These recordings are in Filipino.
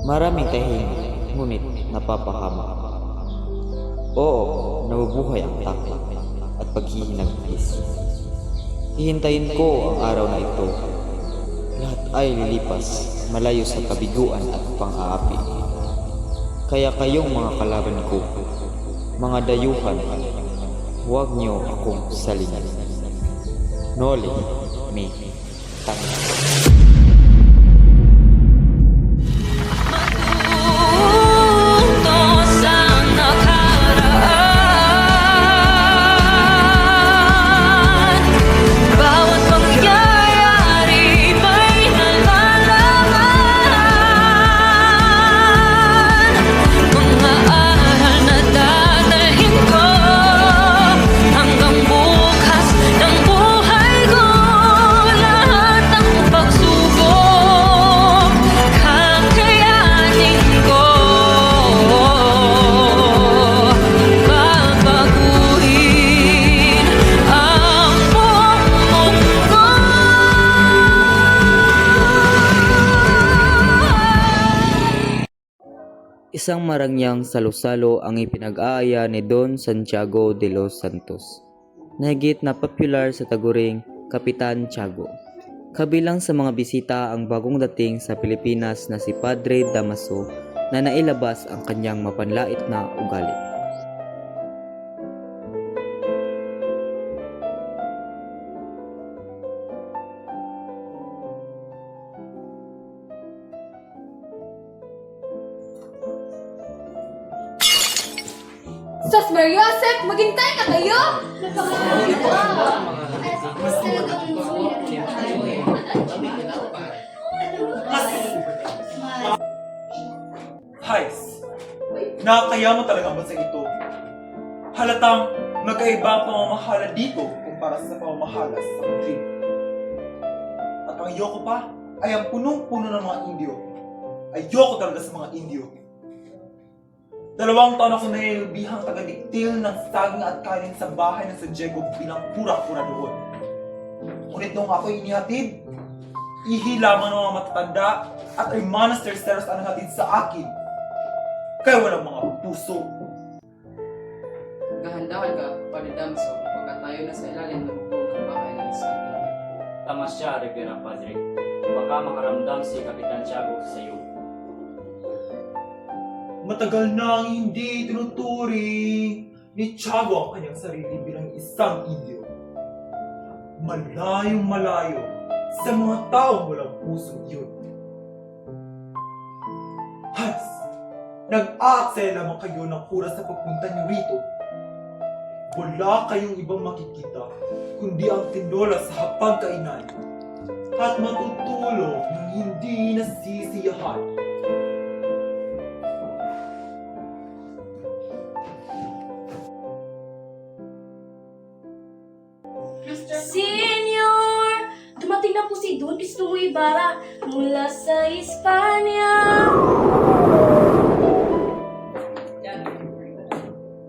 Maraming tahimik, ngunit napapahamak. Oo, nabubuhay ang takot at paghihinagpis. Hihintayin ko ang araw na ito. Lahat ay lilipas, malayo sa kabiguan at pang-aapi. Kaya kayong mga kalaban ko, mga dayuhan, huwag niyo akong salingin. Noli me tanging. Isang marangyang salo-salo ang ipinag-aaya ni Don Santiago de los Santos, na higit na popular sa taguring Kapitan Tiago. Kabilang sa mga bisita ang bagong dating sa Pilipinas na si Padre Damaso na nailabas ang kanyang mapanlait na ugali. Sos Mariosep, maghintay na kayo! Hais, nakakaya mo talaga ang bansang ito. Halatang magkaiba ang pamamahala dito kumpara sa pamamahala sa Madrid. At ang ayoko pa ay ang punong-puno ng mga Indio. Ayoko talaga sa mga Indio. 2 taon ako nailbihang taga-diktil ng saging at kanin sa bahay ng San Diego bilang pura-pura doon. Ngunit nung ako inihatid, ihi lamang ng mga matatanda at ay monastery-steros ang nahatid sa akin. Kaya walang mga puso. Gahandahan ka, Padre Damaso, pagka tayo na sa ilalim ng bubong ng bahay ng isang Indio. Tama siya, Rivera Padre. Baka makaramdam si Kapitan Tiago sa iyo. Matagal nang hindi tinuturing ni Tiago ang kanyang sarili bilang isang Indio. Malayong malayo sa mga taong walang pusong yun. Hans, nag-aaksaya lamang kayo ng oras sa pagpunta niyo rito. Wala kayong ibang makikita kundi ang tinola sa hapagkainan at matutulog ng hindi nasisiyahan. Senyor! Dumating na po si Don Cristomo Ibarra mula sa Espanya.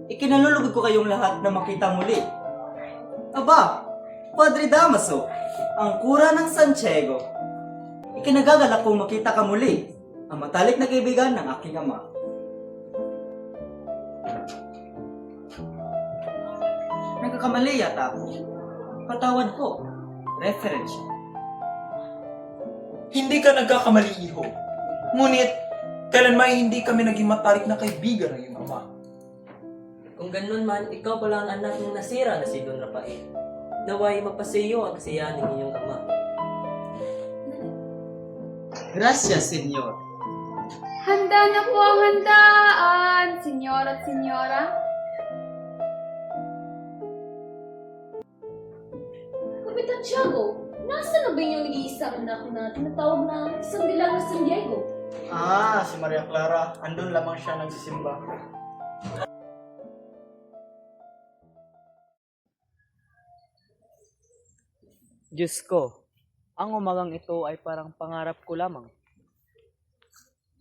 Ikinalulugod ko kayong lahat na makita muli. Aba, Padre Damaso, ang kura ng Santiago. Ikinagagalak kong makita ka muli, ang matalik na kaibigan ng aking ama. Nagkakamali yata ako. Patawad ko. Reference. Hindi ka nagkakamali, iho. Ngunit, kailanman hindi kami naging matalik na kaibigan ng iyong ama. Kung ganun man, ikaw pala ang anak ng nasira na si Don Rafael. Naway mapasiyo ang kasiyahan ng inyong ama. Gracias, Senyor. Handa na po ang handaan, senyor at senyora. Kapitan Tiago, nasa na ba yung nag-iisang anak na tinatawag na isang bilang na San Diego? Si Maria Clara. Andun lamang siya nagsisimba. Diyos ko, ang umagang ito ay parang pangarap ko lamang.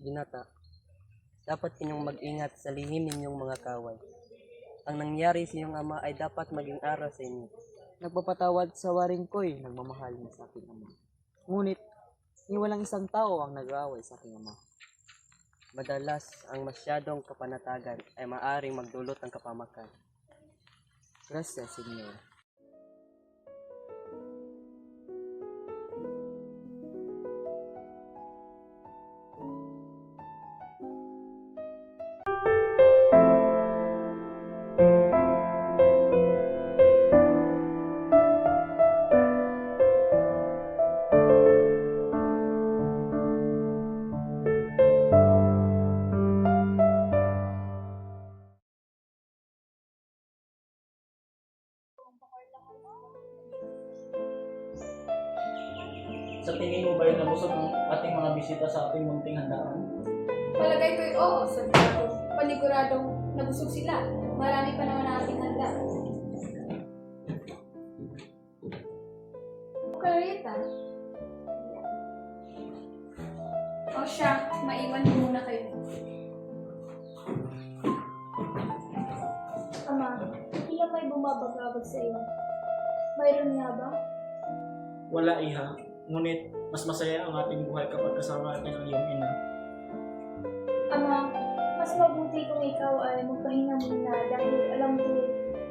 Binata, dapat inyong mag-ingat sa lihim ninyong mga kaway. Ang nangyari sa iyong ama ay dapat maging aral sa inyo. Nagpapatawad sa waring ko'y nagmamahal na sa aking ama. Ngunit, ni walang isang tao ang nag-aaway sa aking ama. Madalas, ang masyadong kapanatagan ay maaring magdulot ng kapamakan. Gracias, Senyor. Sa tingin mo ba yung nabusog ng ating mga bisita sa ating munting handaan? Palagay ko'y oo, Santiago. Paniguradong nabusog sila. Marami pa naman ang ating handa. Clarita. O siya, maiwan ko muna kayo. Ama, tila may bumabagabag sa iyo. Mayroon nga ba? Wala, iha. Ngunit, mas masaya ang ating buhay kapag kasama natin ang iyong ina. Ama, mas mabuti kung ikaw ay magpahinga muna dahil alam ko,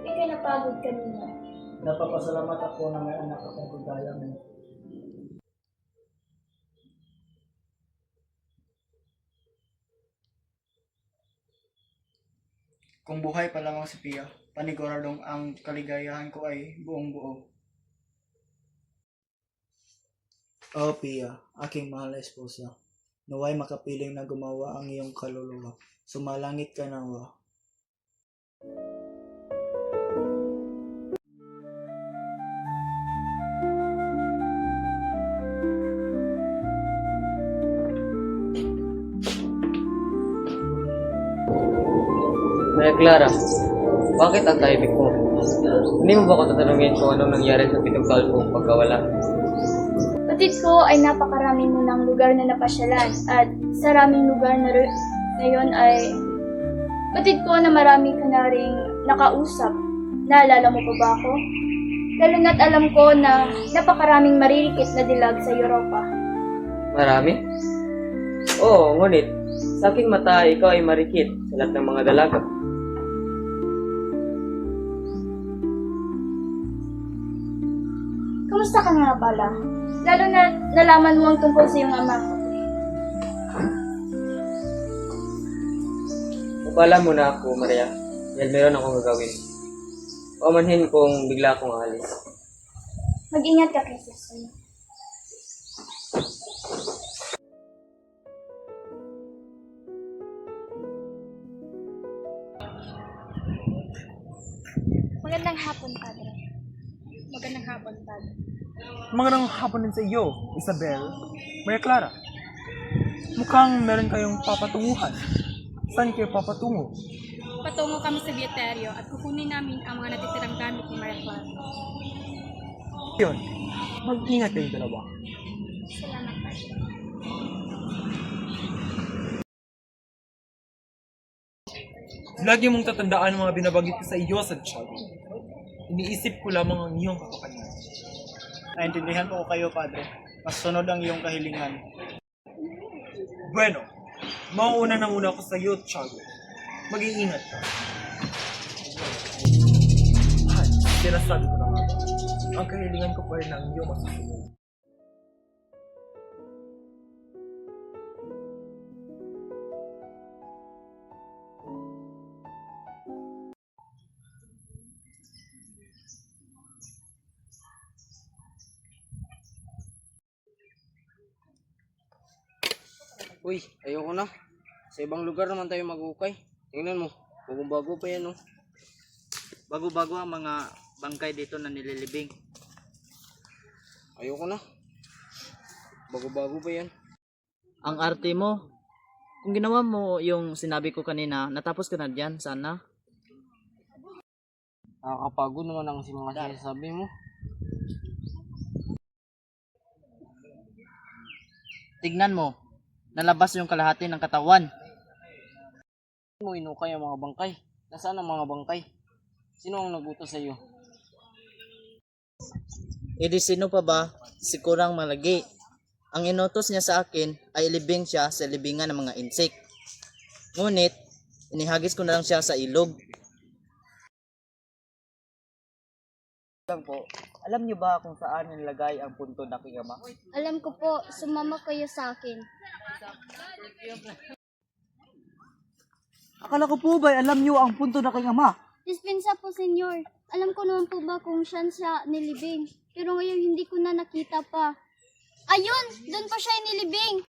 ikay napagod kanina. Napapasalamat ako na may anak akong kagaya mo. Kung buhay pa lamang si Pia, paniguradong ang kaligayahan ko ay buong buo. O Pia, aking mahal na esposa, naway makapiling na gumawa ang iyong kaluluwa. Sumalangit ka nawa. Maria Clara, bakit ang tahimik mo? Hindi mo ba ako tatanungin kung anong nangyari sa pitong taon mong pagkawala? Batid ko ay napakarami mo ng lugar na napasyalan at sa raming lugar na ngayon ay batid ko na marami ka na ring nakausap. Naalala mo pa ba ako? Lalo na't alam ko na napakaraming maririkit na dilag sa Europa. Marami? Oo, ngunit sa aking mata ikaw ay marikit sa lahat ng mga dalaga. Kamusta ka nga pala? Lalo na nalaman mo ang tungkol sa iyong ama. Upala mo na ako, Maria, dahil meron akong gagawin. Pamanhin kung bigla akong aalis. Mag-ingat ka kay Susan. Magandang hapon, Padre. Magandang hapon, Padre. Magandang hapon din sa iyo, Isabel. Maria Clara. Mukhang meron kayong papatunguhan. Saan kayo papatungo? Patungo kami sa Bieterio at kukunin namin ang mga natitirang gamit ni Maria Clara. Yun, mag-ingat kayong dalawa. Salamat, Padre. Lagi mong tatandaan ang mga binabanggit ko sa iyo, Santiago. Iniisip ko lamang ang iyong kakapanyan. Naintindihan ko kayo, Padre. Mas sunod ang iyong kahilingan. Bueno, mauuna na muna ako sa iyo, Tiago. Mag-iingat ka. Ay, sinasabi ko na nga ba, ang kahilingan ko pa rin ang iyong masusunod. Uy, ayoko na. Sa ibang lugar naman tayo mag-ukay. Tingnan mo, bagong-bago pa yan, oh. Bago-bago ang mga bangkay dito na nililibing. Ayoko na. Bago-bago pa yan. Ang arte mo. Kung ginawa mo yung sinabi ko kanina, natapos ka na dyan, sana. Nakakapagod naman ang mga sinasabi mo. Tignan mo, nalabas yung kalahati ng katawan. Mo inukay ang mga bangkay. Nasaan ang mga bangkay? Sino ang nagutos sa iyo? Edi sino pa ba? Si Kurang Malagi. Ang inutos niya sa akin ay ilibing siya sa libingan ng mga insek. Ngunit, inihagis ko na lang siya sa ilog. Alam niyo ba kung saan nilagay ang punto ng aking ama? Alam ko po, sumama kayo sa akin. Akala ko po ba alam niyo ang punto ng aking ama? Dispensa po, senyor. Alam ko naman po ba kung saan siya nilibing. Pero ngayon hindi ko na nakita pa. Ayun! Doon pa siya nilibing!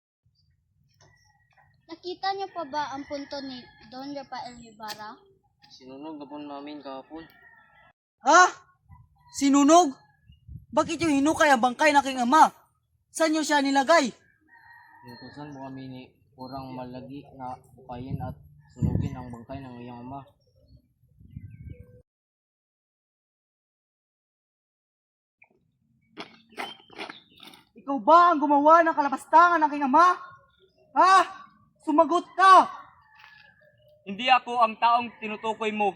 Nakita niyo pa ba ang punto ni Don Rafael Ibarra? Sinunog na po namin kahapon. Ha? Sinunog? Bakit yung hinukay ang bangkay ng aking ama? Saan niyo siya nilagay? Inutusan mo kami ni Kurang Malagi na bukayin at sunugin ang bangkay ng iyong ama. Ikaw ba ang gumawa ng kalapastangan ng aking ama? Ha? Sumagot ka! Hindi ako ang taong tinutukoy mo.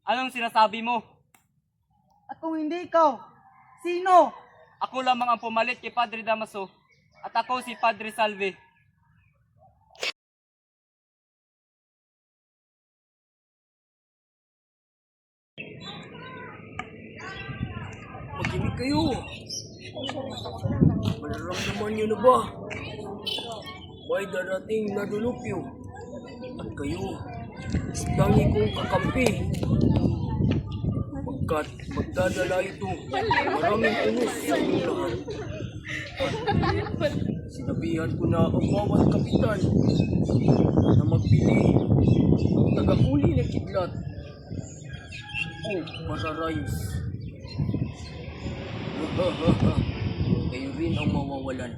Anong sinasabi mo? At kung hindi ikaw, sino? Ako lamang ang pumalit kay Padre Damaso at ako si Padre Salve. Makinig kayo. Mararamdaman niyo na ba? May darating na dulupyo. At kayo, tangi kong kakampi. Pagkat magdadala ito, maraming unos sa inyong lahat. Sinabihan ko na ang bawat kapitan na magpili ng tagahuli ng kidlat o mararayos. Kayo rin ang mawawalan.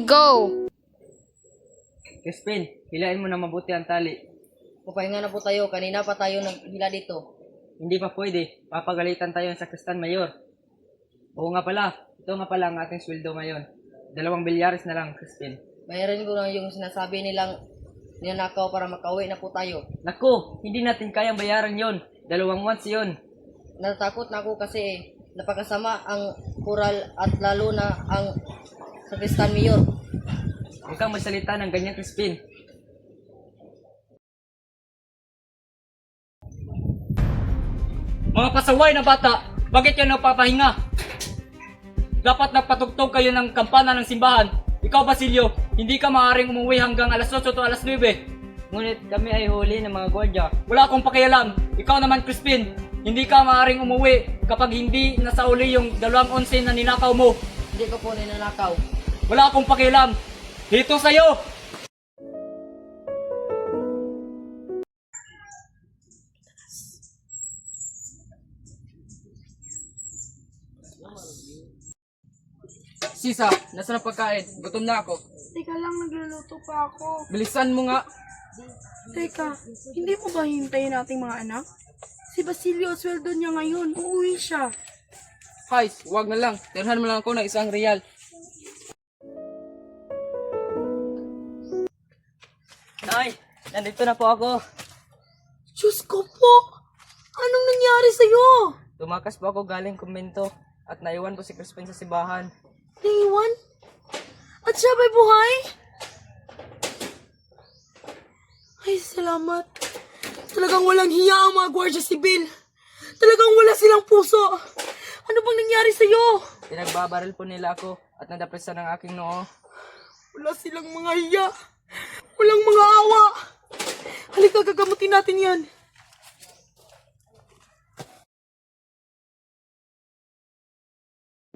Go! Crispin, hilain mo na mabuti ang tali. Papahinga na po tayo. Kanina pa tayo naghila dito. Hindi pa pwede. Papagalitan tayo sa Sakristan Mayor. Oo nga pala. Ito nga pala ang ating sweldo ngayon. 2 bilyares na lang, Crispin. Mayroon ko na yung sinasabi nilang ninanakaw para makauwi na po tayo. Naku, hindi natin kayang bayaran yon. 2 months yon. Natatakot na ako kasi napakasama ang kural at lalo na ang Sakristan Mayor. Huwag kang magsalita ng ganyan, Crispin. Mga pasaway na bata, bakit kayo napapahinga? Dapat nagpatugtog kayo ng kampana ng simbahan. Ikaw, Basilio, hindi ka maaaring umuwi hanggang alas 8 o alas 9. Ngunit kami ay huli ng mga gwardya. Wala akong pakialam. Ikaw naman, Crispin, hindi ka maaaring umuwi kapag hindi nasauli yung 2 onse na ninakaw mo. Hindi ko po ninanakaw. Wala akong pakialam. Dito sa'yo! Sisa, nasa na pagkain? Gutom na ako. Teka lang, nagluluto pa ako. Bilisan mo nga. Teka, hindi mo ba hintayin nating mga anak? Si Basilio, sweldo niya ngayon. Uuwi siya. Guys, wag na lang. Tirhan mo lang ako ng 1 real. Nay, nandito na po ako. Diyos ko po! Anong nangyari sa'yo? Tumakas po ako galing kumbento at naiwan po si Crispin sa simbahan. Naiwan? At siya ba'y buhay? Ay, salamat. Talagang walang hiya ang mga Guardia Sibil. Talagang wala silang puso. Ano bang nangyari sa'yo? Pinagbabaril po nila ako at nadapresa ng aking noo. Wala silang mga hiya. Walang mga awa. Halika, gagamutin natin yan.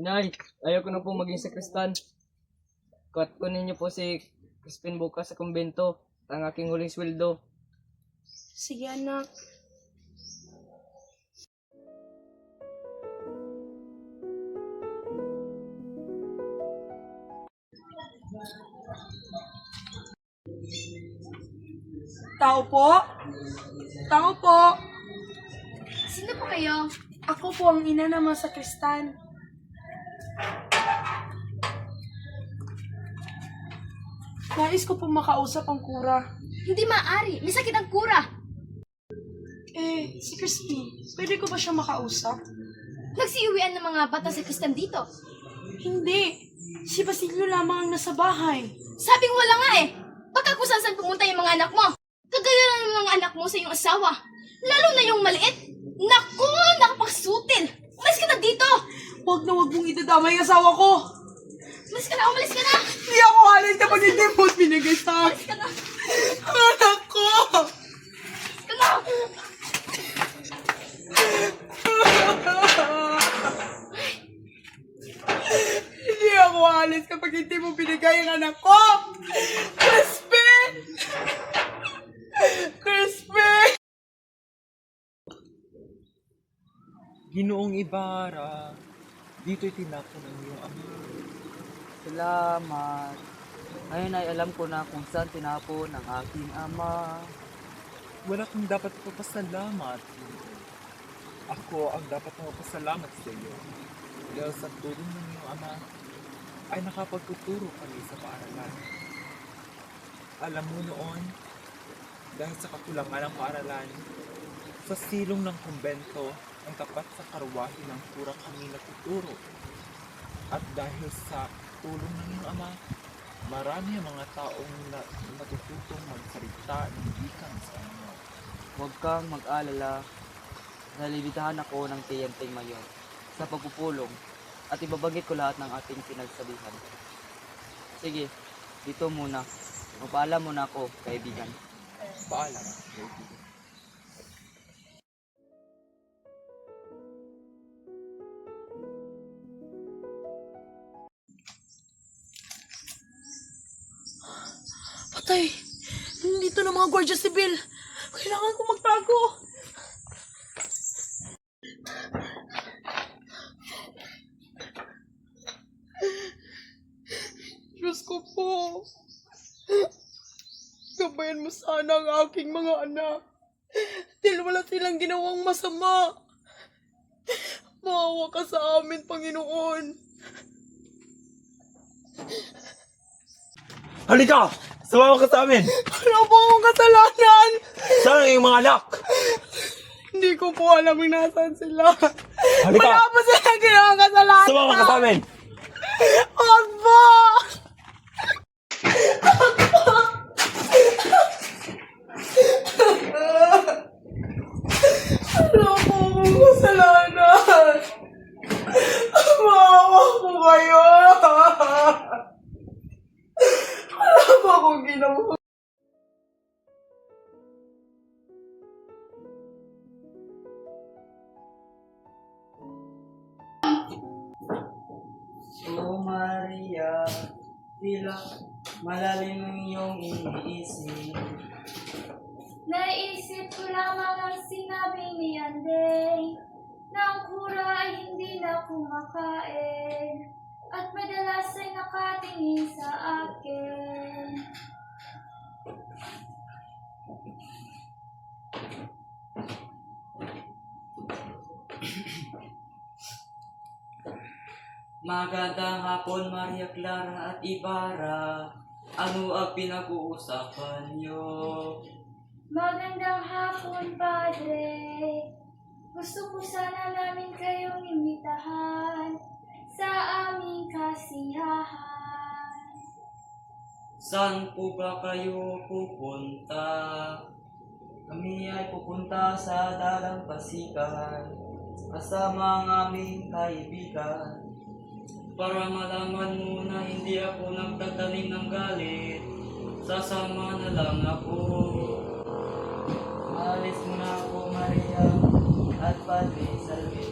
Nay, ayaw ko na po maging sakristan. Kunin niyo po si Crispin bukas sa kumbento at ang aking huling sweldo. Sige, anak. Tao po? Tao po? Sino po kayo? Ako po ang ina ng mga sakristan. Nais ko po makausap ang kura. Hindi maaari. May sakit ang kura. Si Crispin, pwede ko ba siya makausap? Nagsiuwian ng mga bata sa Kristan dito. Hindi. Si Basilio lamang ang nasa bahay. Sabing wala nga eh. Baka kung saan pumunta yung mga anak mo. Kagaya na ng mga anak mo sa iyong asawa. Lalo na yung maliit. Naku, nakapagsutil. Umalis ka na dito. Huwag na huwag mong idadamay ang asawa ko. Umalis ka na, umalis ka na. Hindi ako alis kapag hindi mo binigay sa akin. Umalis ka na. Ang anak ko! Umalis ka na. Hindi ako alis kapag hindi mo binigay ang anak ko! Crispin! Crispin! Ginoong Ibarra, dito'y tinapon ang iyong ama. Salamat. Ngayon ay alam ko na kung saan tinapon ang aking ama. Wala kang dapat papasalamat. Ako ang dapat magpasalamat sa iyo. Dahil sa tulong ng iyong ama, ay nakapagtuturo kami sa paaralan. Alam mo noon, dahil sa kakulangan ng paaralan, sa silong ng kumbento, ang tapat sa karwahe ng kura kami natuturo. At dahil sa tulong ng iyong ama, marami ang mga taong natututong magsalita ng wikang sa inyo. Huwag kang mag-alala. Nalilitahan ako ng tiyenteng mayor sa pagpupulong at ibabagit ko lahat ng ating pinagsabihan. Sige, dito muna. Magpaalam muna ako, kaibigan. Paalam, kaibigan. Patay! Nandito na mga Guardia Civil! Kailangan ko magtago! Diyos ko po! Gabayan mo sana ang aking mga anak. Dahil wala silang ginawang masama. Maawa ka sa amin, Panginoon. Halika! Sumama ka sa amin! Wala po akong kasalanan! Saan ang iyong mga anak? Hindi ko po alam kung nasaan sila. Halika! Wala po sila ginawang kasalanan! Sumama ka sa amin! Huwag po! Wala po akong kasalanan! Maawa po kayo! Wala po akong ginawa. O Maria, tila malalim ang iyong iniisip. Naisip ko lamang ang sinabi ni Anday na ang kura ay hindi na kumakain at madalas ay nakatingin sa akin. Magandang hapon, Maria Clara at Ibarra. Ano ang pinag-uusapan niyo? Magandang hapon, Padre. Gusto ko sana namin kayong imbitahan sa aming kasiyahan. Saan po ba kayo pupunta? Kami ay pupunta sa Dalampasigan kasama ang aming kaibigan. Para malaman mo na hindi ako nagtatanim ng galit, sasama na lang ako. Alis muna ako, Maria at Padre Salve.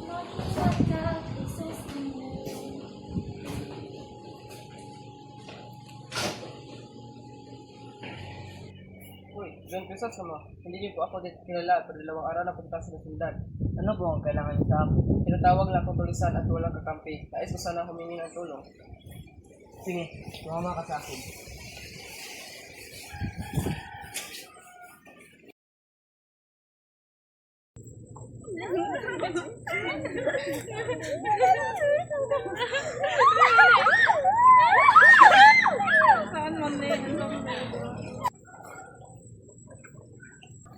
Magpasagdag, Jesus Uy, John Crisostomo, hindi niyo po ako dito kilala at 2 araw na punta sa syudad. Ano po ang kailangan niyo sa akin? Tinatawag lang akong tulisan at walang kakampi. Nais ko sana humingi ng tulong. Sige, tumama ka sa akin.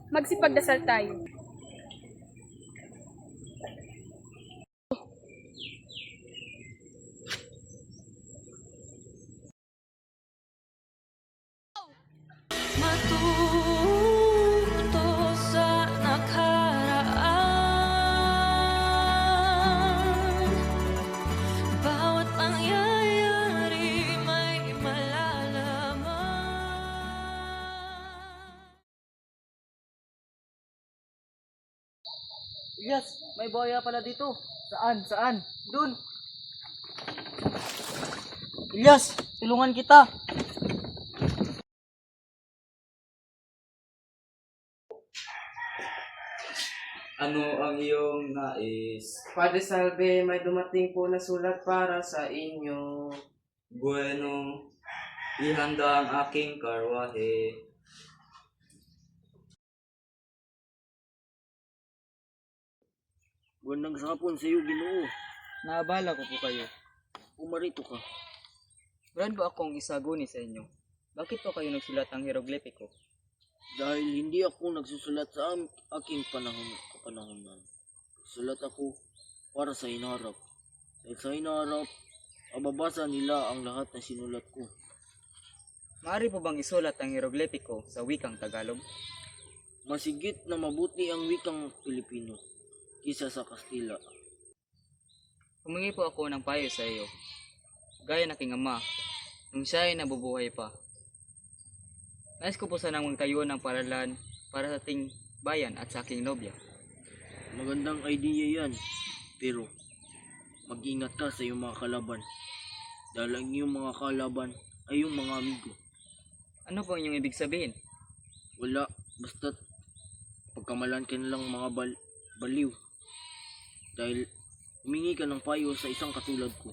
Magsipagdasal tayo. Ilyas, may buhaya pala dito. Saan? Saan? Dun. Ilyas, tulungan kita. Ano ang iyong nais? Padre Salve, may dumating po na sulat para sa inyo. Bueno, ihanda ang aking karwahe. Buwan hapon sa iyo, Ginoo. Naabala ko po kayo. Umarito ka. Brad ba akong isaguni sa inyo? Bakit po kayo nagsulat ng hieroglipiko? Dahil hindi ako nagsusulat sa aking kapanahonan. Sulat ako para sa hinaharap. Dahil sa hinaharap, mababasa nila ang lahat na sinulat ko. Maaari po bang isulat ang hieroglipiko sa wikang Tagalog? Masigit na mabuti ang wikang Pilipino kisa sa Kastila. Humingi po ako ng payo sa iyo. Gaya na king ama, nung siya ay nabubuhay pa. Nais ko po sanang magtayo ng paralan para sa ating bayan at sa aking nobya. Magandang idea yan, pero mag-ingat ka sa iyong mga kalaban. Dahil ang iyong mga kalaban ay iyong mga amigo. Ano po ang inyong ibig sabihin? Wala, basta't pagkamalan ka nilang mga baliw. Dahil humingi ka ng payo sa isang katulad ko.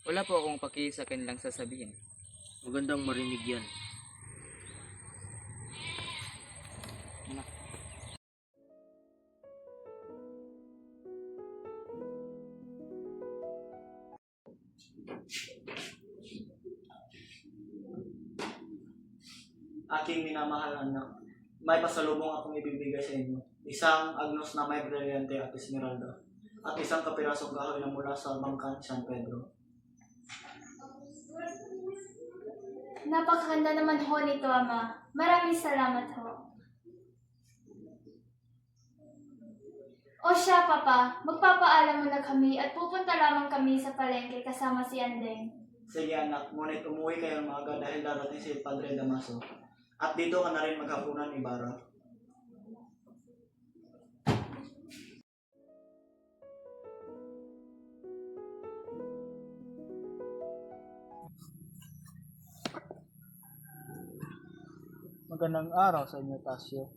Wala po akong paki sa kanilang sasabihin. Magandang marinig yan. Aking minamahal anak, may pasalubong akong ibibigay sa inyo. Isang agnos na may brilyante at esmeralda, at isang kapirasong kahoy na mula sa bangkan San Pedro. Napakaganda naman ho nito, Ama. Maraming salamat ho. O siya, Papa, magpapaalam muna kami at pupunta lamang kami sa palengke kasama si Andeng. Sige anak, ngunit umuwi kayo maaga dahil darating si Padre Damaso. At dito ka na rin maghapunan, Ibarra. Magandang araw sa inyo, Tasyo.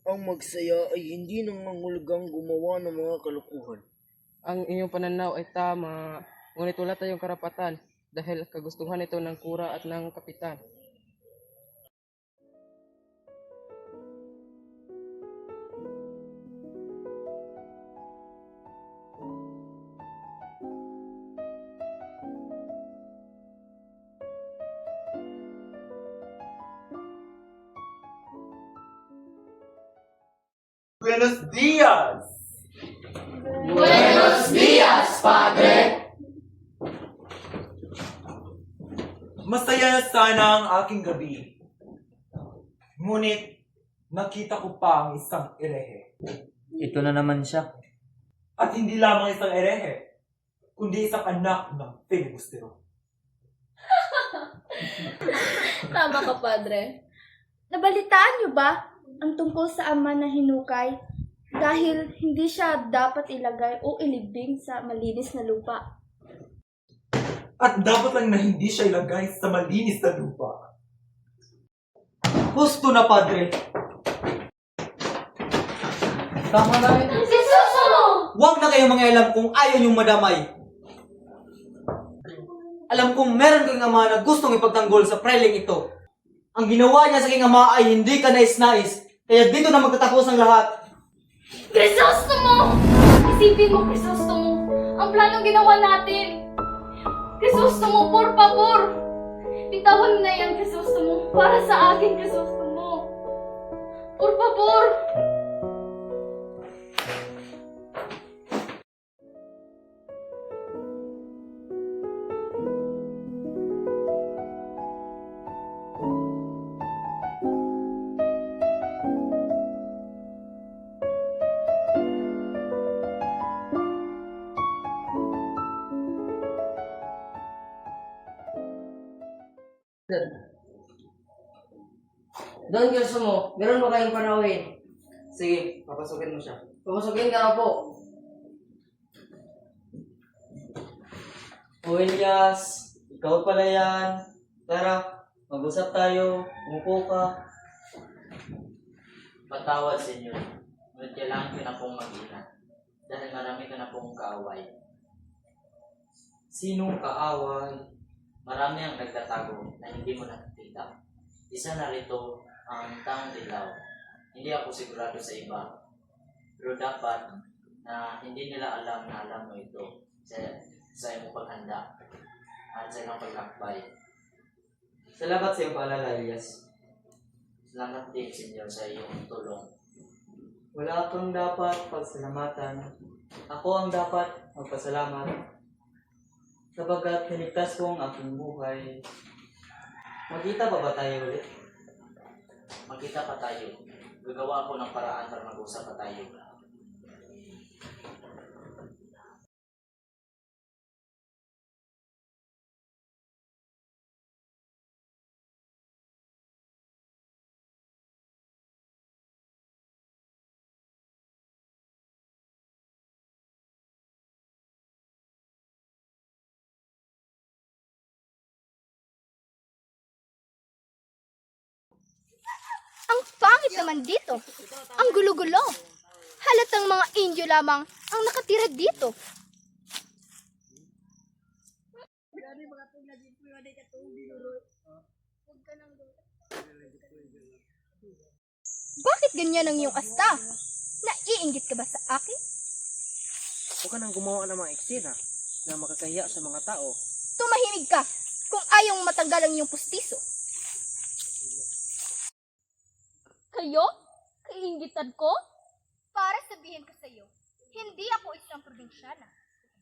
Ang magsaya ay hindi nangangulugang gumawa ng mga kalukuhan. Ang inyong pananaw ay tama, ngunit wala tayong karapatan dahil kagustuhan ito ng kura at ng kapitan. Buenos dias! Buenos dias, Padre! Masaya na sana ang aking gabi. Ngunit, nakita ko pa ang isang erehe. Ito na naman siya. At hindi lamang isang erehe, kundi isang anak ng filibustero. Tama ka, Padre. Nabalitaan niyo ba ang tungkol sa ama na hinukay dahil hindi siya dapat ilagay o ilibing sa malinis na lupa? At dapat lang na hindi siya ilagay sa malinis na lupa. Husto na, Padre. Tama na rin. Huwag na kayong mangialam kung ayaw niyong madamay. Alam kong meron kang ama na gustong ipagtanggol sa preling ito. Ang ginawa niya sa aking ama ay hindi ka nais-nais, kaya dito na magtatapos ang lahat. Crisostomo! Isipin mo, Crisostomo, ang planong ginawa natin. Crisostomo, por favor! Bitawan mo na yan, Crisostomo, para sa akin, Crisostomo. Por favor! Don Gilsumo, meron ba kayong panawin? Sige, papasukin mo siya. Pumasukin ka na po. O Elias, ikaw pala yan. Tara, mag-usap tayo. Umupo ka. Patawad, senyor. Ngunit kailangan ko na pong mag-ingat. Dahil marami ko na pong kaaway. Sinong kaaway? Marami ang nagtatago na hindi mo nakikita. Isa na rito ang taong dilaw. Hindi ako sigurado sa iba. Pero dapat na hindi nila alam na alam mo ito sa iyong paghanda at sa iyong paglakbay. Salamat sa iyong paalala, Elias. Salamat din, senyor, sa iyong tulong. Wala kang dapat pagsalamatan. Ako ang dapat magpasalamat. Sabagat niligtas ko ang aking buhay. Magkita pa ba tayo ulit? Magkita pa tayo. Gagawa ako ng paraan para mag-usap pa tayo. Ang pangit naman dito. Ang gulo-gulo. Halatang mga Indio lamang ang nakatira dito. Bakit ganyan ang iyong asta? Naiinggit ka ba sa akin? Huwag ka nang gumawa ng mga eksena na makakahiya sa mga tao. Tumahimig ka kung ayaw mong matanggal ang iyong pustiso. Kayo? Kainggitan ko? Para sabihin ko sa iyo, hindi ako isang probinsyana.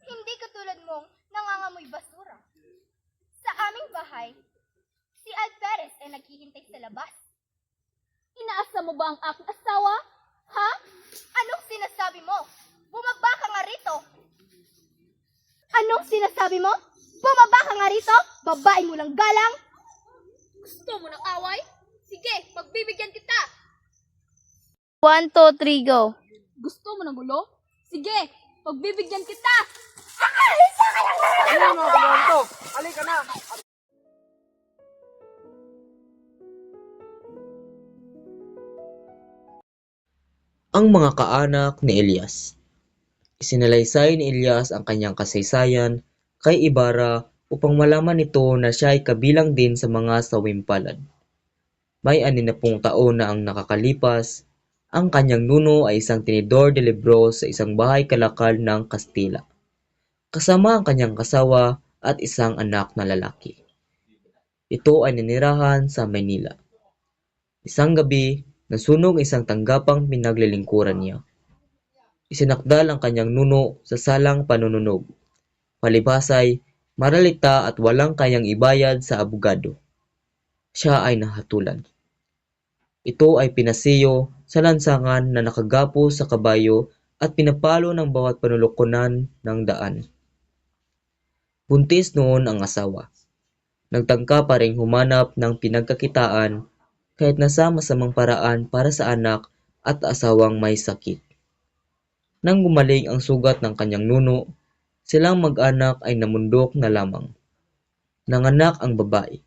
Hindi katulad mong nangangamoy basura. Sa aming bahay, si Alperes ay naghihintay sa labas. Inaasa mo ba ang aking asawa? Ha? Anong sinasabi mo? Bumaba ka nga rito! Anong sinasabi mo? Bumaba ka nga rito! Babae mo lang galang! Gusto mo ng away? Sige, pagbibigyan kita! 1, 2, 3, go. Gusto mo ng gulo? Sige, pagbibigyan kita! Ano mga gawin to? Halika na! Ang mga kaanak ni Elias. Isinalaysay ni Elias ang kanyang kasaysayan kay Ibarra upang malaman nito na siya ay kabilang din sa mga sawimpalad. May 60 taon na ang nakakalipas. Ang kanyang nuno ay isang tinidor de libros sa isang bahay kalakal ng Kastila. Kasama ang kanyang kasawa at isang anak na lalaki. Ito ay ninirahan sa Maynila. Isang gabi, nasunog isang tanggapang pinaglilingkuran niya. Isinakdal ang kanyang nuno sa salang panununog. Palibhasay, maralita at walang kayang ibayad sa abogado. Siya ay nahatulan. Ito ay pinasiyo sa lansangan na nakagapo sa kabayo at pinapalo ng bawat panulukunan ng daan. Buntis noon ang asawa. Nagtangka pa ring humanap ng pinagkakitaan kahit nasa masamang paraan para sa anak at asawang may sakit. Nang gumaling ang sugat ng kanyang nuno, silang mag-anak ay namundok na lamang. Nanganak ang babae,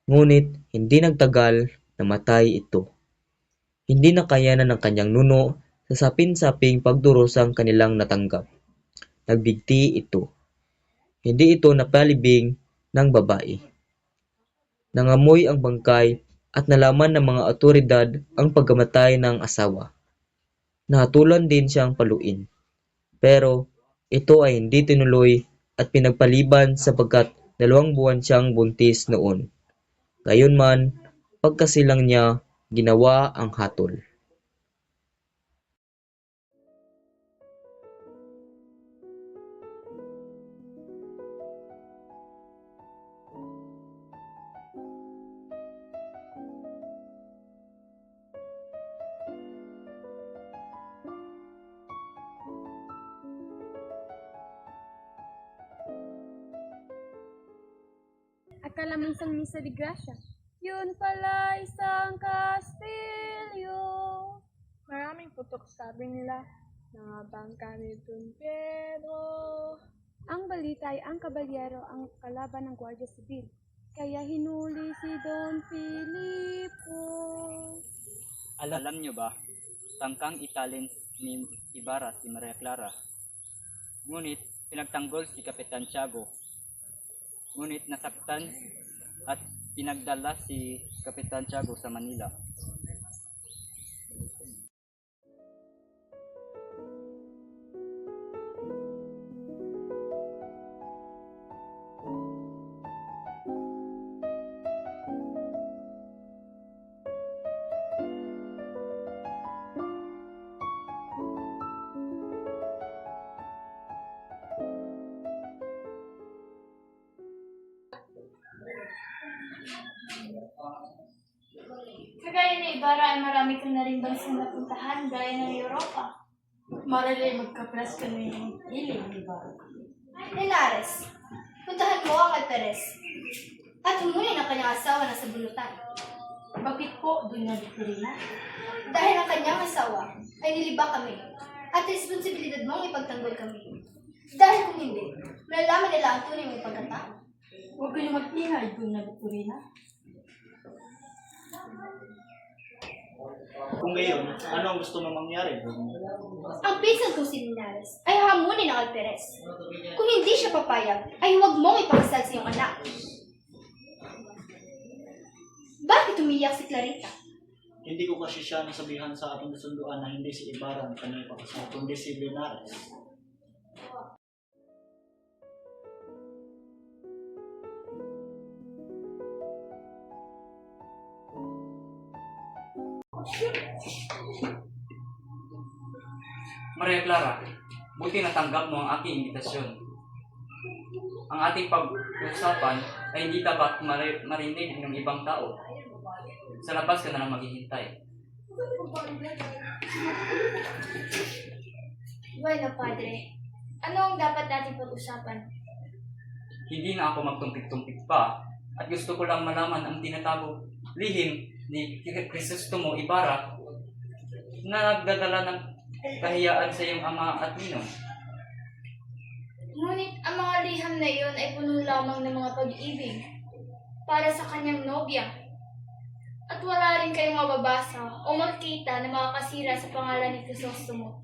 ngunit hindi nagtagal namatay ito. Hindi na kayanan ng kanyang nuno sa sapin-saping pagdurusang kanilang natanggap. Nagbigti ito. Hindi ito napalibing ng babae. Nangamoy ang bangkay at nalaman ng mga otoridad ang pagkamatay ng asawa. Nahatulan din siyang paluin. Pero ito ay hindi tinuloy at pinagpaliban sapagkat 2 buwan siyang buntis noon. Gayunman, pagkasilang niya, ginawa ang hatol. Akala minsan misa de Gracia. Yun pala isang kastilyo. Maraming putok sabi nila, nangabangka ni Don Pedro. Ang balita ay ang kabalyero ang kalaban ng Guardia Civil. Kaya hinuli si Don Filipo. Alam nyo ba, tangkang italin ni Ibarra si Maria Clara. Ngunit pinagtanggol si Kapitan Tiago. Ngunit nasaktan at pinagdala si Kapitan Tiago sa Manila. Kagaya na Ibarra ay marami ka na rin bansang napuntahan gaya ng Europa. Maralay magkapras ka na yung ilig, di ba? Linares, puntahan mo ang Alperes. At humunin ang kanyang asawa na sa bulutan. Bakit po, Doña Victorina? Dahil ang kanyang asawa ay nilibak kami. At responsibilidad mong ipagtanggol kami. Dahil kung hindi, malalaman nila ang tunay mong pagkatao. Huwag kayong mag-ingay, Doña Victorina. Kung gayon, ano ang gusto mong mangyari? Ang pinsan kong si Linares ay hamunin ang Alperes. Kung hindi siya papayag, ay huwag mong ipakasal sa iyong anak. Bakit umiyak si Clarita? Hindi ko kasi siya nasabihan sa ating kasunduan na hindi si Ibarra ang kanyang ipakasal, kundi si Linares. Maria Clara, buti natanggap mo ang aking imbitasyon. Ang ating pag-usapan ay hindi dapat marinig ng ibang tao. Sa labas ka na lang maghihintay. Bueno, Padre. Ano ang dapat natin pag-usapan? Hindi na ako magtumpik-tumpik pa at gusto ko lang malaman ang tinatago lihim ni Crisostomo Ibarra na nagdadala ng kahiyaan sa iyong ama at ninong. Ngunit ang mga liham na iyon ay puno lamang ng mga pag-ibig para sa kanyang nobya. At wala rin kayong mababasa o makita na makakasira sa pangalan ni Crisostomo.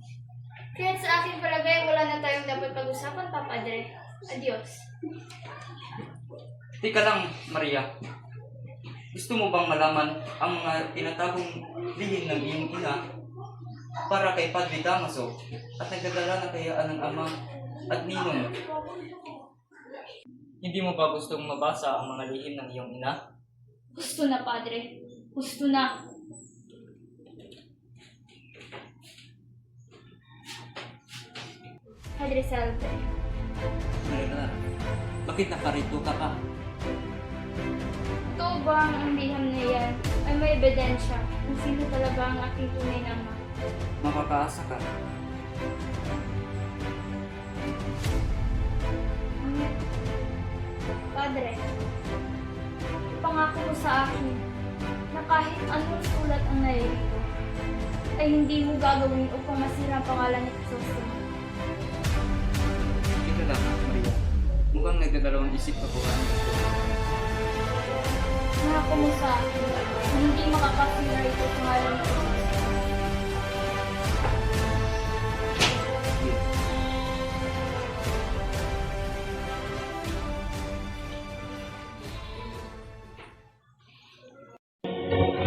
Kaya sa aking palagay, wala na tayong dapat pag-usapan pa, Padre. Adios. Tika lang, Maria. Gusto mo bang malaman ang mga tinatagong lihim ng iyong ina para kay Padre Damaso at nagdadala ng kahiyaan ng ama at ninong? Hindi mo ba gustong mabasa ang mga lihim ng iyong ina? Gusto na, Padre. Gusto na. Padre Salve. Maria, bakit nakarito ka pa? Totoo ba ang liham na yan ay may ebidensya kung sino talaga ang aking tunay na ama? Makakaasa ka. Padre, pangako mo sa akin na kahit anong sulat ang nairito, ay hindi mo gagawin upang masira ang pangalan ni Crisostomo. Ito lang, Maria. Mukhang nagdadalawang isip ka po. Pangako mo sa akin na hindi makakasira ito sa pangalan ni Crisostomo.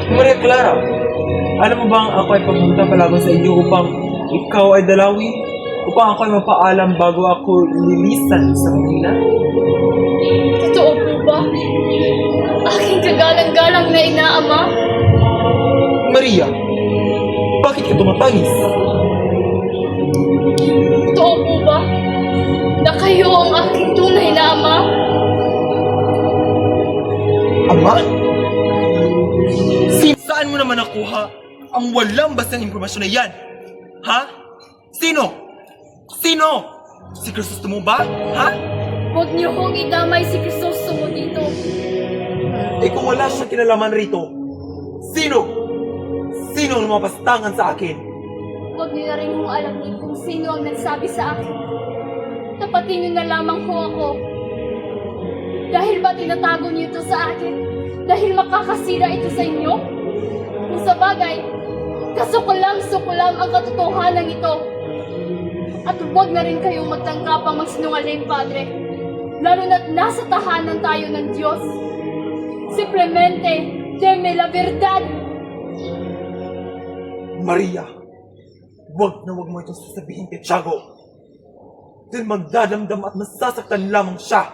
Maria Clara, alam mo bang ako ay papunta palago sa iyo upang ikaw ay dalawi? Upang ako ay mapaalam bago ako lilisan sa Manila? Totoo po ba? Aking kagalang-galang na inaama? Maria, bakit ka tumatangis? Totoo po ba? Na kayo ang aking tunay na ama? Ama? Saan mo naman nakuha ang walang basang impormasyon na yan? Ha? Sino? Sino? Si Crisostomo ba? Ha? Huwag niyo kong idamay si Crisostomo dito. Eh kung wala siya kinalaman rito, sino? Sino ang lumapastangan sa akin? huwag niyo na rin kung alamin kung sino ang nagsabi sa akin. Tapatin niyo na lamang ko ako. Dahil ba tinatago niyo ito sa akin? Dahil makakasira ito sa inyo? Kung sa bagay, kasukulam-sukulam ang katotohanan ito. At huwag na rin kayong magtangkapang magsinungaling, Padre. Lalo na't nasa tahanan tayo ng Diyos. Simplemente, deme la verdad. Maria, wag na wag mo itong sasabihin kay Tiago. Dahil magdadamdam at masasaktan lamang siya.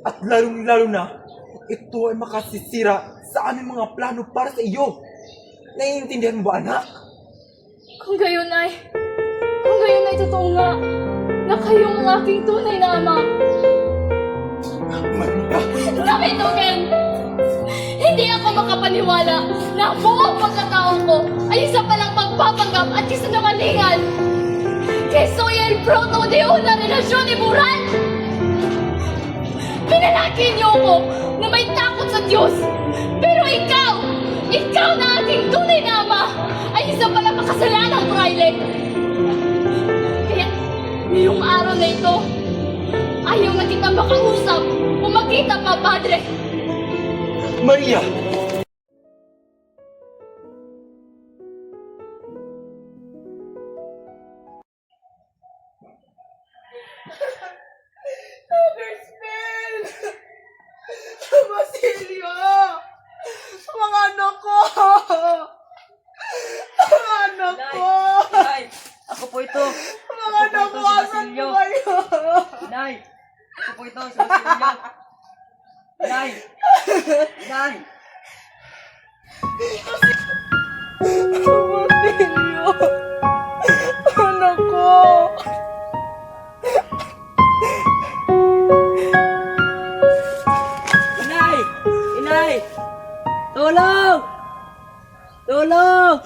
At lalong-lalo na, ito ay makasisira sa aming mga plano para sa iyo. Naiintindihan mo ba, anak? Kung gayon ay totoo nga na kayong ang aking tunay na ama. Maria, Nakitukin! Hindi ako makapaniwala na ang buong pagkatao ko ay isa palang pagpapanggap at kasinungalingan. Que soy el fruto de una relación immoral! Pinalaki niyo ako na may takot sa Diyos. Pero ikaw na aking tunay na ama, ay isa palang makasalanang praile. Kaya, ngayong araw na ito, ayaw na kita makausap o makita pa, Padre. Maria! Crispin! Basilio! Mga anak ko! Mga anak ko! Nay! Ako po ito! Mga anak ko, asan po kayo? Nay! Ako po ito, si Basilio! Nay! Nay! Basilio! Anak ko! Inay! Inay! Tulong! Tulong!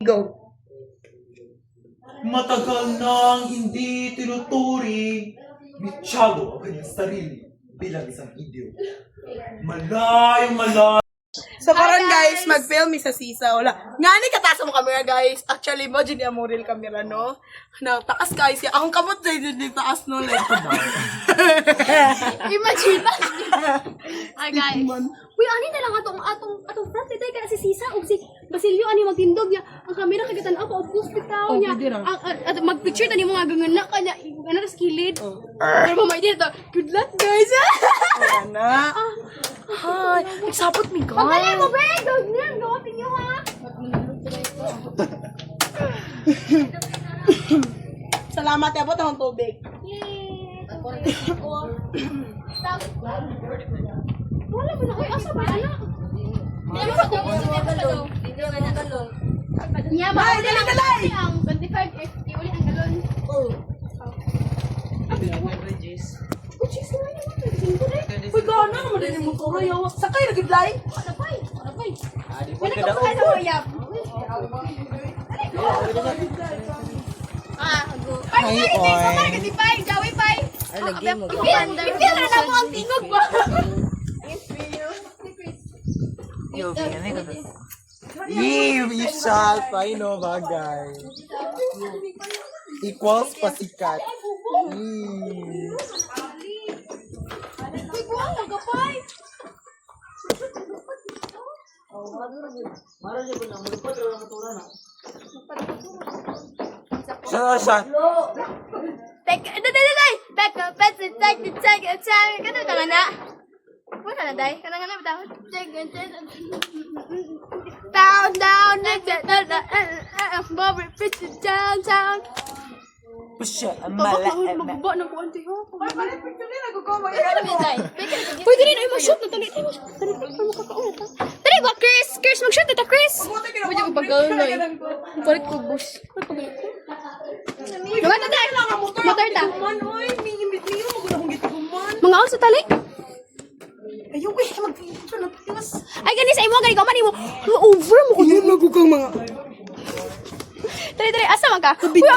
Go. Matagal nang hindi tinuturing ni Tiago ang kanyang sarili bilang isang idiot. Malayo. So karon guys, mag-film mi sa sisa. Wala. Ngani katasa mo camera guys. Actually, imagine niya mo real camera, no? Na taas guys. Akong kamot sa hindi taas no. Like, Imagine. Ay, guys. Uy, ani na lang atong front day kaya si Sisa o si Basilio ani magtindog niya. Ang camera kagatan ako og hospital niya. At mag-picture tani mo nga gangan na kanya. Ano sa kilid. Pero mamay dito. Good luck, guys. Ana. Hi. Nagsapot mi guys. Pagkali mo, Bray. Good luck. Gawin niyo, ha? Salamat ya po tayong tubig. Yay! Wala mo na. Uy, asa ba na? Hindi mo sa tapos sa galon. Hindi mo na galon. Yeah, Ay, dali, dali! Ang 25 uli ang galon. Oh. Uy, gana naman din yung motor ayaw. Sakay, nag-fly. Pwede ka pa sa uyab. Hi, Oy. Jawi, Pai. Ay, lagi mo. Pipil na mo ang tingog ba? You shall find no bagay. Equals pasikat. Siya. Back up, let's take the time. Kano ka na? Wala na, day. Kano nga na, bitawon. Down, Bobby, pitch it down. Siya, Magbubuo ng kuwanti, ho. Pwede Pwede rin, ay, mag-shoot na tali. Tali ba, Chris? Chris, mag-shoot na ta, Chris. Pwede ko pagkawin na eh. Palit ko, boss. Naman na tayo. Motor ta. Mga ako sa tali. Ayaw, mag-picture na. Ay, gani sa imo, gani ka man imo. Over mo ko. Ayaw, nagukang mga... Tali, asa man ka? Video.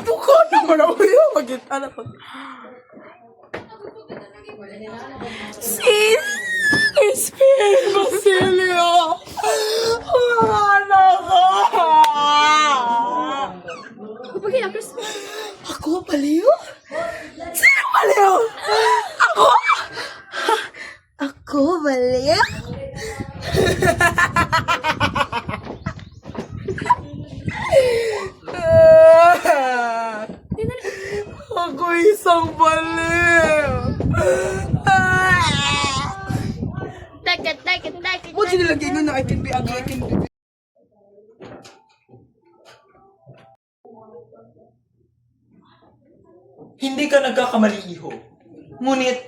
Buko naman ako yun. Mag-ita na pag... Crispin Basilio! Mga anak ko! Pagin na, Chris. Ako, baliw? Sino baliw? Ako? Ako, baliw? Ako isang baliw! Take it. Buti nilagay nyo na I can be ugly, I can be... Hindi ka nagkakamali, iho. Ngunit,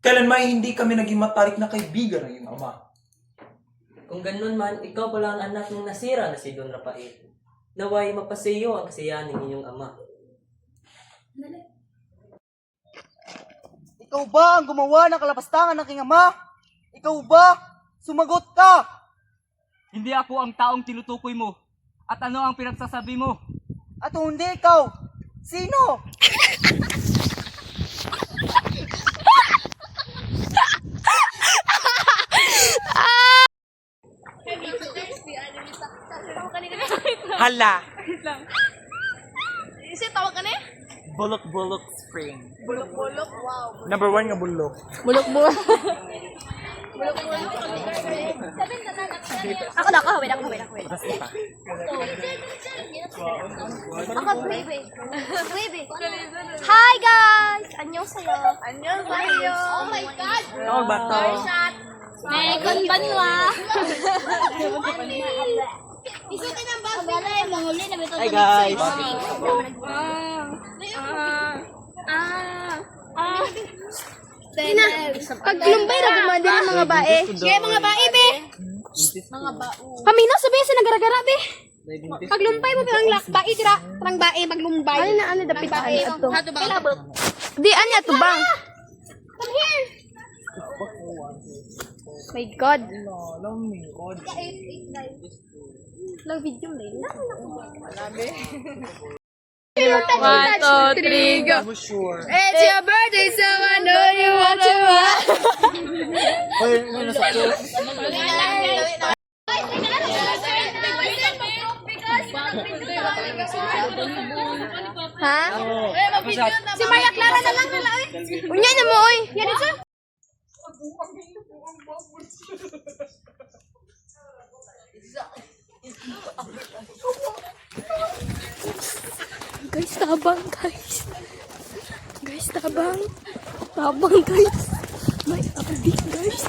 kailanman hindi kami naging matarik na kaibigan ng iyong ama. Kung ganun man, ikaw pala ang anak ng nasira na si Don Rafael. Naway mapasiyo ang kasiyahan ng inyong ama. Ikaw ba ang gumawa ng kalapastangan ng king ama? Ikaw ba? Sumagot ka! Hindi ako ang taong tinutukoy mo. At ano ang pinagsasabi mo? At kung hindi ikaw, sino? Hala! Isi, tawag ka na eh? Bulok spring. Bulok, wow. Number 1 nga bulok. Bulok. Ako na, wait. Ako, wait. Hi guys! Annyeonghaseyo. Oh my God! Tawag ba to? May konbanwa. Isutin ang bag. Hi guys! Paglumbay na gumandi ng mga bae. Kaya mga bae, be. Paminaw sabi sa nagaragara, be. Paglumbay mo ang bae, tira. Parang bae, maglumbay. Ano dapit bae? Di, anya to bang? Come here. My God. Lang video mo yun. 1, 2, 3, go. It's your birthday, so I know you want to Ha? Si Maria Clara na lang nila, oy. Unya na mo, oy. Yan isa. Guys, tabang guys. Guys, tabang. Tabang guys. May update guys.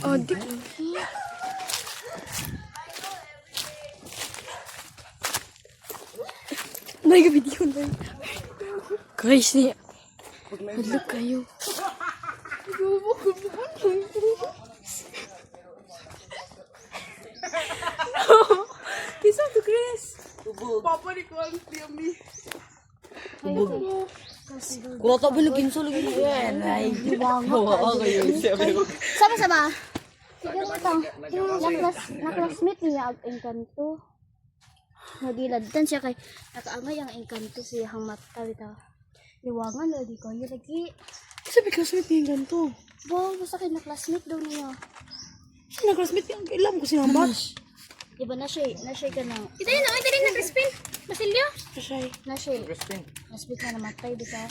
Adik. Nay, video na. Guys, niya. Hadlok kayo. Kisa to Chris. Papa ni ko ang yummy. Kulo to bilugin so lagi. Sama-sama. Sige mo to. Naklasmate niya ang engkanto. Nagilad-dan siya kay nakaangay ang engkanto siya hang mata bitaw. Liwangan lagi kayo lagi. Sabi classmate niya ganito. Wow, basta kay na-classmate daw niya. Sino classmate niya? Kailan ko sinambat? Diba na siya ka na. Ito yun, na Crispin. Basilio. Na siya. Classmate na namatay, di ka.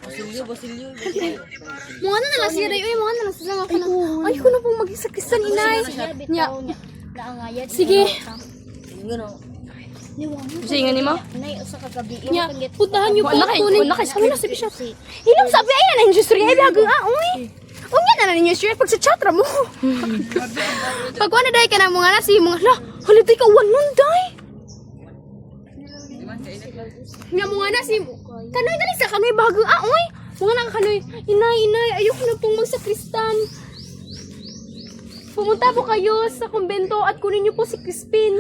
Basilio. Mga na lang siya, mga na lang sila nga ko na. Ay, ko na pong mag-isakrisan, inay. Nya. Sige. Sige nga ni mo? Nay, usa ka gabi. Nya, puntahan niyo po. Sabi na si Bishop. Hinong sabi, ay na industry, ay bago uy. Unya na ninyo sure pag sa chatra mo. Pag wala dai ka na mga nasi mga la, haliday ka wanon dai. Nga mga nasi mo. Kanoy dali sa kanoy bago oy. Mga nang kanoy, inay, ayoko na pong magsakristan. Pumunta po kayo sa kumbento at kunin niyo po si Crispin.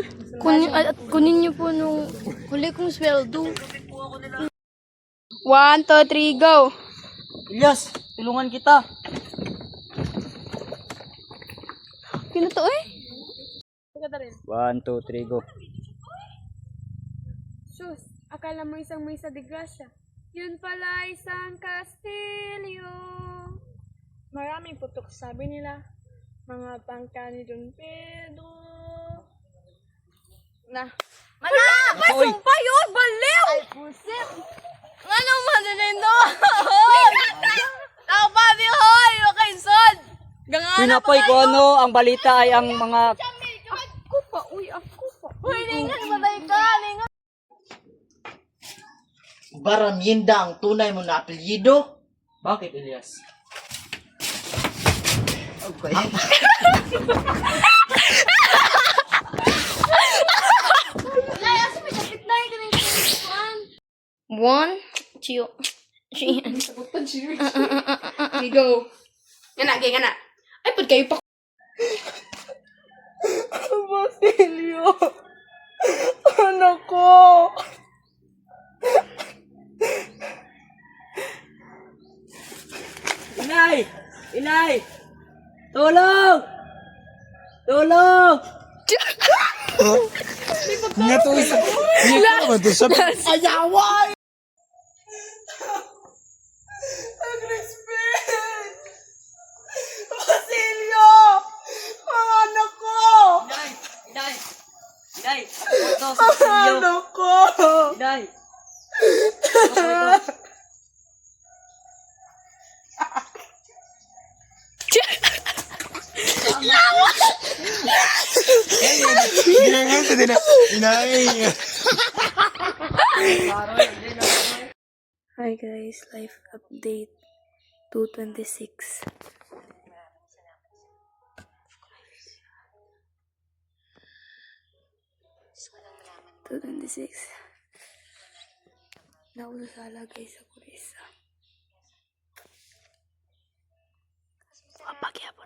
Kunin niyo po nung huli kong sweldo. 1, 2, 3, go! Ilyas, tulungan kita. Kino to eh? 1, 2, 3, go. Sus, akala mo isang misa de gracia. Yun pala isang kastilyo. Maraming putok sabi nila. Mga pangka ni Don Pedro. Na. Mana! Oy! Pa yun! Baliw! Ay, pusit! Ano man na nito? Nakapati hoy! Okay, son! Pinapoy ko ano, ang balita ay ang mga... Ako pa, uy, ako pa. Uy, lingan, matay ka, lingan. Baramienda ang tunay mo na apelyido. Bakit, Elias? Ay, asa may kapit na yung ganun kuhan. 1, 2, 3. Okay, go. Gana. Ay, pud kayo pa. Basilio. Anak ko. Inay! Tulong! Tulong! Nga to isa. Nga to naman to siya. Ayaway! Crispin! Basilio! Mga anak ko! Inay! Ito sa Mga anak ko! Inay! Ginagawa sa din na. Inay. Hi guys, life update 2:26. Naulo sa ala guys sa kuresa. Papagyapon